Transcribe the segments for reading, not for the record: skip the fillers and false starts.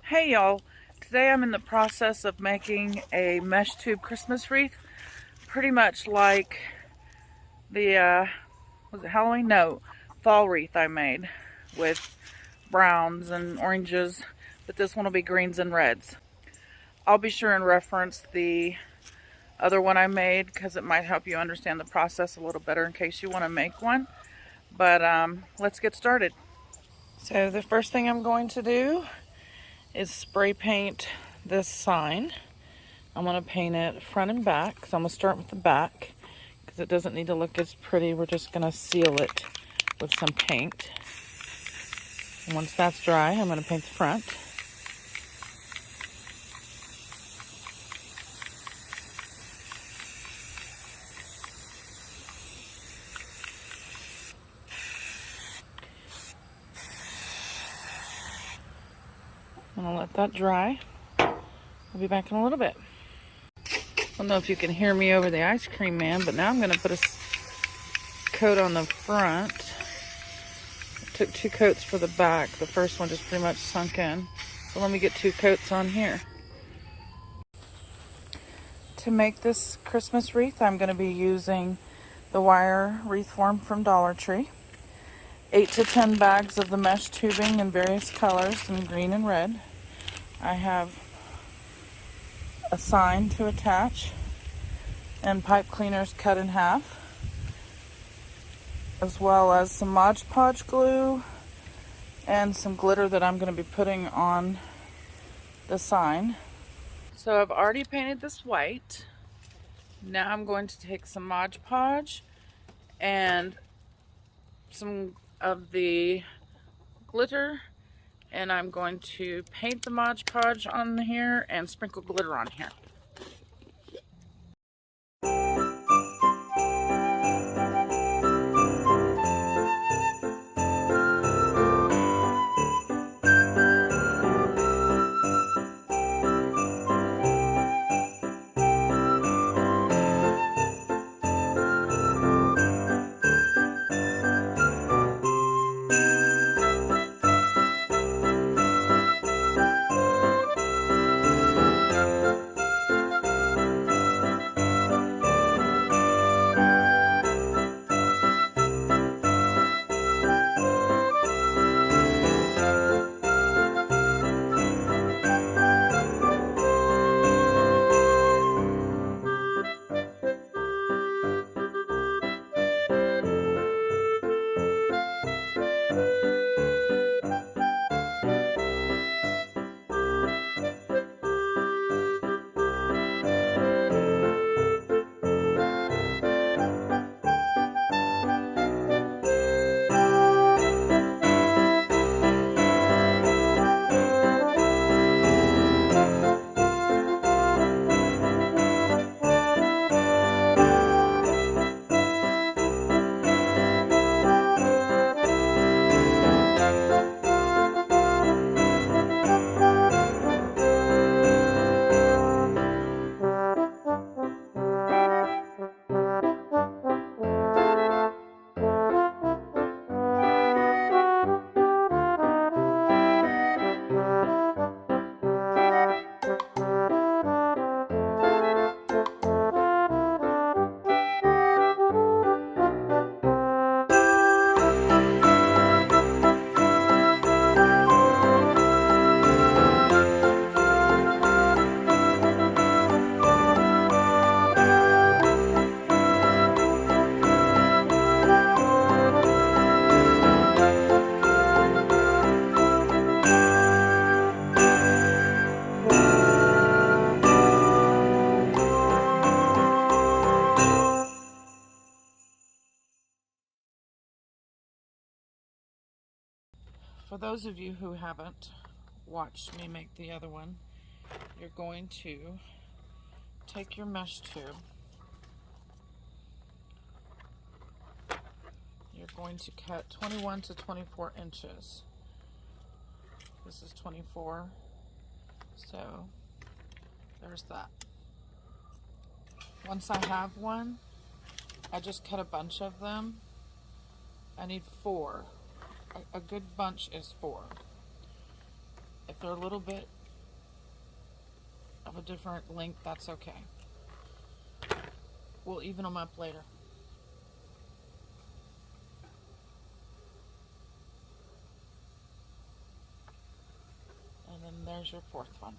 Hey y'all, today I'm in the process of making a mesh tube Christmas wreath, pretty much like the, was it Halloween? No, fall wreath I made with browns and oranges, but this one will be greens and reds. I'll be sure and reference the other one I made because it might help you understand the process a little better in case you want to make one. But let's get started. So the first thing I'm going to do is spray paint this sign. I'm going to paint it front and back, so I'm going to start with the back because it doesn't need to look as pretty. We're just going to seal it with some paint. And once that's dry, I'm going to paint the front. I'm going to let that dry. I'll be back in a little bit. I don't know if you can hear me over the ice cream man, but now I'm going to put a coat on the front. I took 2 coats for the back. The first one just pretty much sunk in. So let me get 2 coats on here. To make this Christmas wreath, I'm going to be using the wire wreath form from Dollar Tree. 8 to 10 bags of the mesh tubing in various colors, in green and red. I have a sign to attach and pipe cleaners cut in half, as well as some Mod Podge glue and some glitter that I'm going to be putting on the sign. So I've already painted this white. Now I'm going to take some Mod Podge and some of the glitter, and I'm going to paint the Mod Podge on here and sprinkle glitter on here. For those of you who haven't watched me make the other one, you're going to take your mesh tube. You're going to cut 21 to 24 inches. This is 24, so there's that. Once I have one, I just cut a bunch of them. I need 4. A good bunch is 4. If they're a little bit of a different length, that's okay. We'll even them up later. And then there's your fourth one.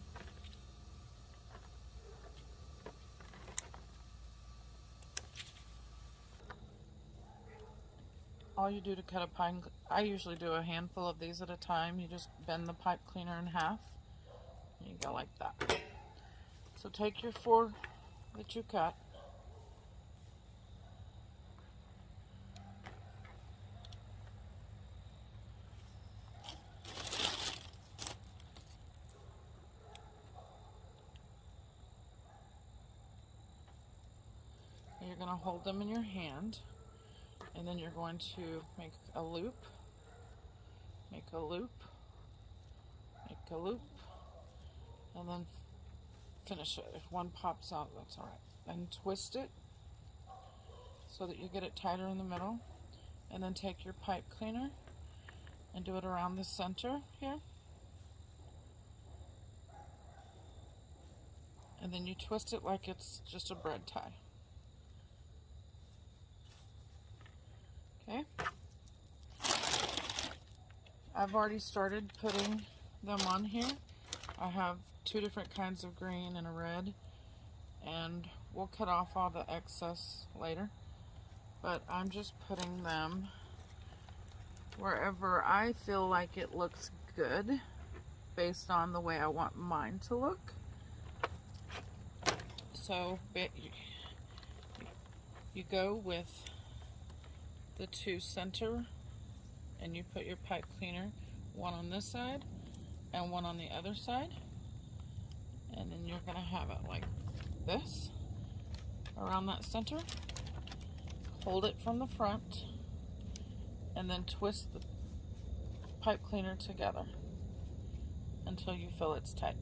All you do to cut a pipe, I usually do a handful of these at a time. You just bend the pipe cleaner in half. And you go like that. So take your 4 that you cut. And you're going to hold them in your hand. And then you're going to make a loop, make a loop, make a loop, and then finish it. If one pops out, that's all right. And twist it so that you get it tighter in the middle. And then take your pipe cleaner and do it around the center here. And then you twist it like it's just a bread tie. Okay. I've already started putting them on here. I have 2 different kinds of green and a red, and we'll cut off all the excess later. But I'm just putting them wherever I feel like it looks good based on the way I want mine to look. So you go with the 2 center, and you put your pipe cleaner, one on this side and one on the other side, and then you're gonna have it like this around that center. Hold it from the front and then twist the pipe cleaner together until you feel it's tight.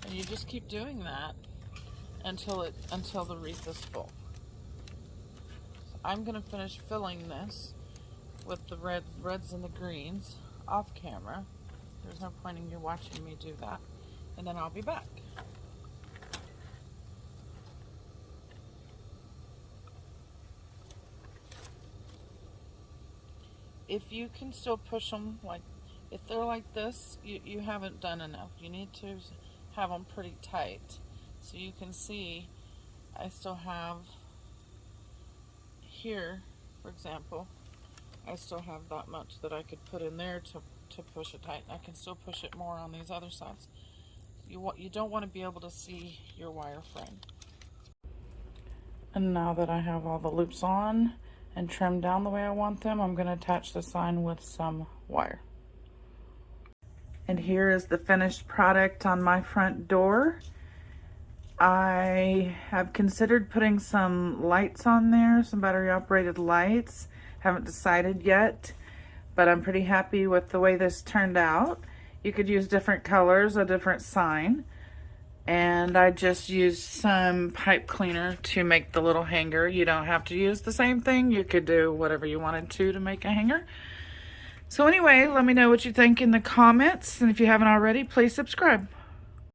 And you just keep doing that until the wreath is full. I'm going to finish filling this with the reds and the greens off camera. There's no point in you watching me do that. And then I'll be back. If you can still push them, like if they're like this, you haven't done enough. You need to have them pretty tight. So you can see I still have here, for example, I still have that much that I could put in there to push it tight. I can still push it more on these other sides. You don't want to be able to see your wire frame. And now that I have all the loops on and trimmed down the way I want them, I'm going to attach the sign with some wire. And here is the finished product on my front door. I have considered putting some lights on there, some battery operated lights. Haven't decided yet, but I'm pretty happy with the way this turned out. You could use different colors, a different sign. And I just used some pipe cleaner to make the little hanger. You don't have to use the same thing. You could do whatever you wanted to make a hanger. So anyway, let me know what you think in the comments. And if you haven't already, please subscribe.